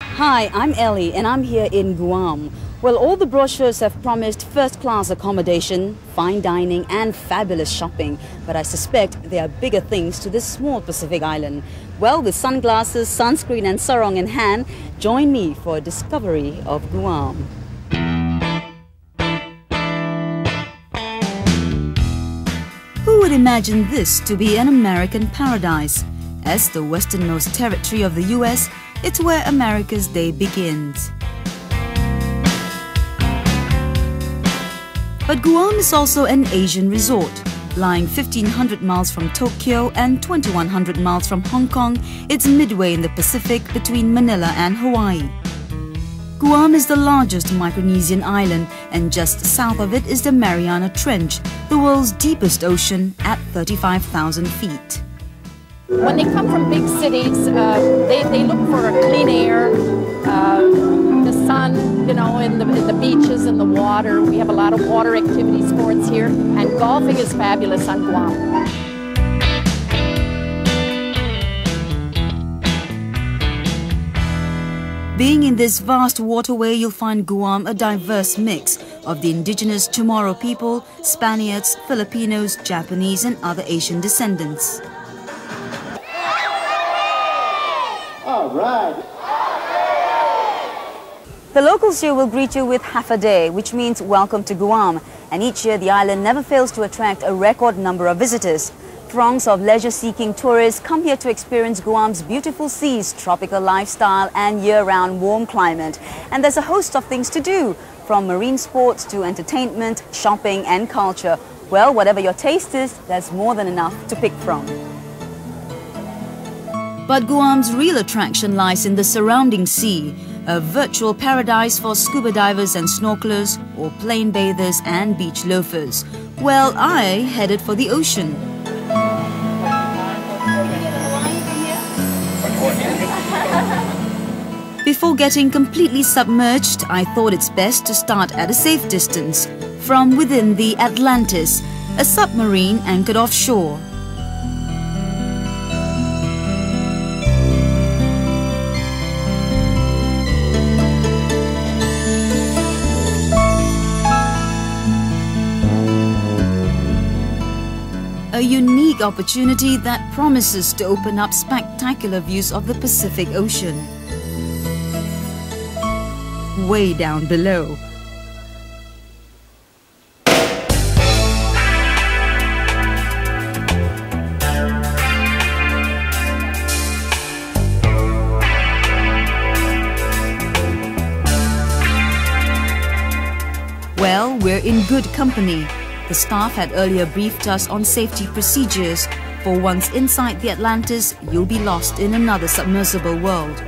Hi, I'm Ellie and I'm here in Guam. Well, all the brochures have promised first-class accommodation, fine dining and fabulous shopping. But I suspect there are bigger things to this small Pacific island. Well, with sunglasses, sunscreen and sarong in hand, join me for a discovery of Guam. Who would imagine this to be an American paradise? As the westernmost territory of the US, it's where America's day begins. But Guam is also an Asian resort. Lying 1,500 miles from Tokyo and 2,100 miles from Hong Kong, it's midway in the Pacific between Manila and Hawaii. Guam is the largest Micronesian island, and just south of it is the Mariana Trench, the world's deepest ocean at 35,000 feet. When they come from big cities, they look for clean air, the sun, you know, and the beaches and the water. We have a lot of water activity sports here, and golfing is fabulous on Guam. Being in this vast waterway, you'll find Guam a diverse mix of the indigenous Chamorro people, Spaniards, Filipinos, Japanese and other Asian descendants. All right. The locals here will greet you with half a day, which means welcome to Guam. And each year the island never fails to attract a record number of visitors. Throngs of leisure-seeking tourists come here to experience Guam's beautiful seas, tropical lifestyle and year-round warm climate. And there's a host of things to do, from marine sports to entertainment, shopping and culture. Well, whatever your taste is, there's more than enough to pick from. But Guam's real attraction lies in the surrounding sea, a virtual paradise for scuba divers and snorkelers, or plain bathers and beach loafers. Well, I headed for the ocean. Before getting completely submerged, I thought it's best to start at a safe distance, from within the Atlantis, a submarine anchored offshore. A unique opportunity that promises to open up spectacular views of the Pacific Ocean. Way down below. Well, we're in good company. The staff had earlier briefed us on safety procedures. For once inside the Atlantis, you'll be lost in another submersible world.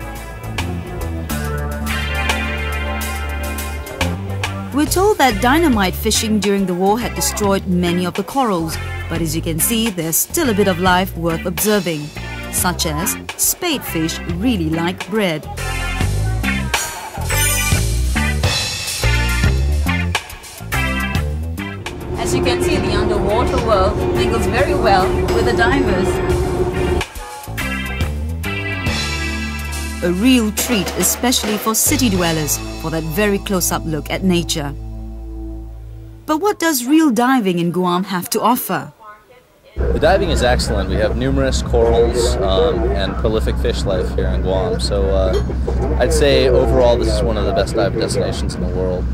We're told that dynamite fishing during the war had destroyed many of the corals, but as you can see, there's still a bit of life worth observing, such as spadefish really like bread. As you can see, the underwater world mingles very well with the divers. A real treat, especially for city dwellers, for that very close-up look at nature. But what does real diving in Guam have to offer? The diving is excellent. We have numerous corals and prolific fish life here in Guam. So I'd say overall this is one of the best diving destinations in the world.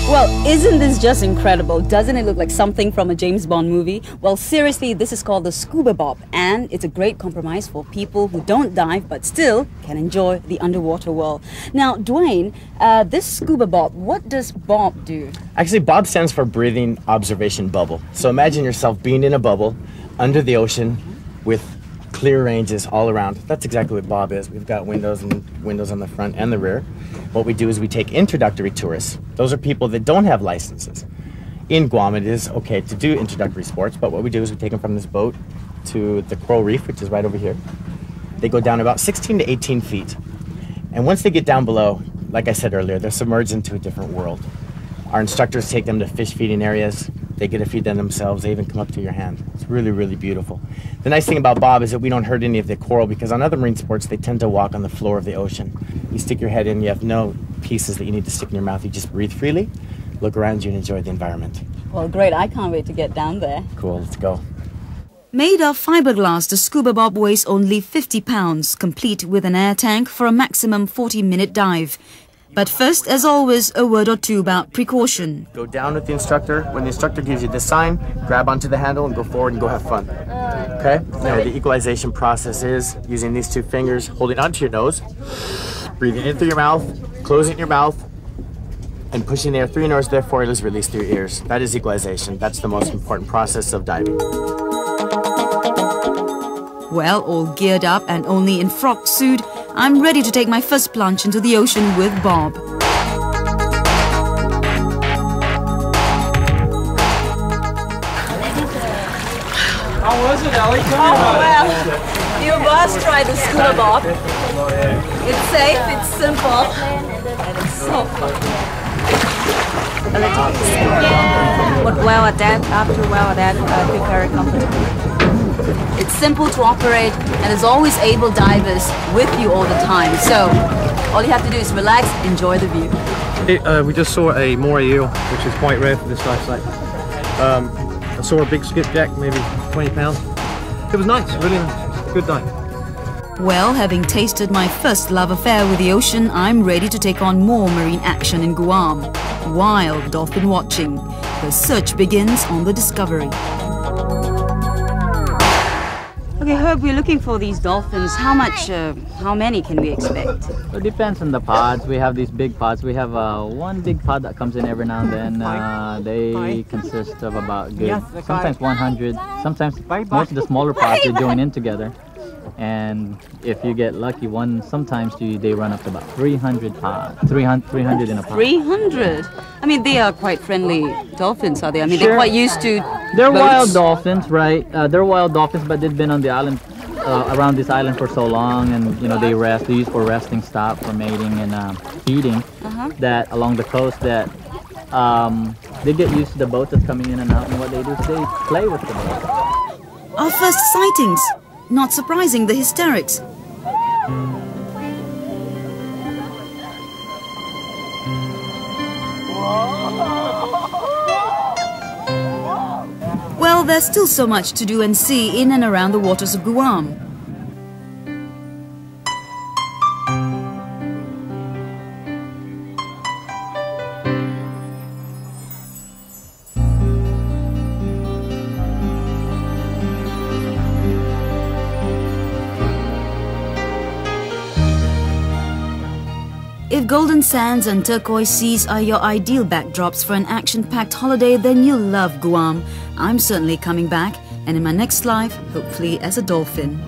Well, isn't this just incredible? Doesn't it look like something from a James Bond movie? Well, seriously, this is called the Scuba Bob, and it's a great compromise for people who don't dive but still can enjoy the underwater world. Now, Dwayne, this Scuba Bob, what does Bob do? Actually, Bob stands for Breathing Observation Bubble. So imagine yourself being in a bubble under the ocean with clear ranges all around. That's exactly what Bob is. We've got windows on the front and the rear. What we do is we take introductory tourists. Those are people that don't have licenses. In Guam, it is okay to do introductory sports, but what we do is we take them from this boat to the coral reef, which is right over here. They go down about 16 to 18 feet. And once they get down below, like I said earlier, they're submerged into a different world. Our instructors take them to fish feeding areas. They get to feed them themselves. They even come up to your hand. It's really, really beautiful. The nice thing about Bob is that we don't hurt any of the coral, because on other marine sports, they tend to walk on the floor of the ocean. You stick your head in, you have no pieces that you need to stick in your mouth. You just breathe freely, look around you, and enjoy the environment. Well, great. I can't wait to get down there. Cool, let's go. Made of fiberglass, the Scuba Bob weighs only 50 pounds, complete with an air tank for a maximum 40-minute dive. But first, as always, a word or two about precaution. Go down with the instructor. When the instructor gives you this sign, grab onto the handle and go forward and go have fun. Okay? Now, the equalization process is using these two fingers, holding onto your nose, breathing in through your mouth, closing your mouth, and pushing the air through your nose, therefore it is released through your ears. That is equalization. That's the most important process of diving. Well, all geared up and only in frog suit, I'm ready to take my first plunge into the ocean with Bob. How was it, Ellie? Oh, well, you must try the Scuba Bob. It's safe, it's simple, and it's so fun. But well at that, I feel very comfortable. It's simple to operate, and there's always able divers with you all the time. So all you have to do is relax, enjoy the view. We just saw a moray eel, which is quite rare for this dive site. I saw a big skipjack, maybe 20 pounds. It was nice, really nice. Good dive. Well, having tasted my first love affair with the ocean, I'm ready to take on more marine action in Guam. Wild dolphin watching. The search begins on the Discovery. Okay, Herb, we're looking for these dolphins. How many can we expect? It depends on the pods. We have these big pods. We have one big pod that comes in every now and then. They consist of about sometimes 100. Sometimes most of the smaller pods they join in together. And if you get lucky, sometimes they run up to about 300 pods. 300 in a pod. 300? I mean, they are quite friendly dolphins, are they? I mean, they're quite used to They're boats. wild dolphins, right? They're wild dolphins, but they've been on the island, around this island for so long, and they rest. They use for resting stop, for mating and feeding. That along the coast, that they get used to the boat that's coming in and out, and what they do is they play with the boat. Our first sightings. Not surprising, the hysterics. Well, there's still so much to do and see in and around the waters of Guam. If golden sands and turquoise seas are your ideal backdrops for an action-packed holiday, then you'll love Guam. I'm certainly coming back, and in my next life, hopefully as a dolphin.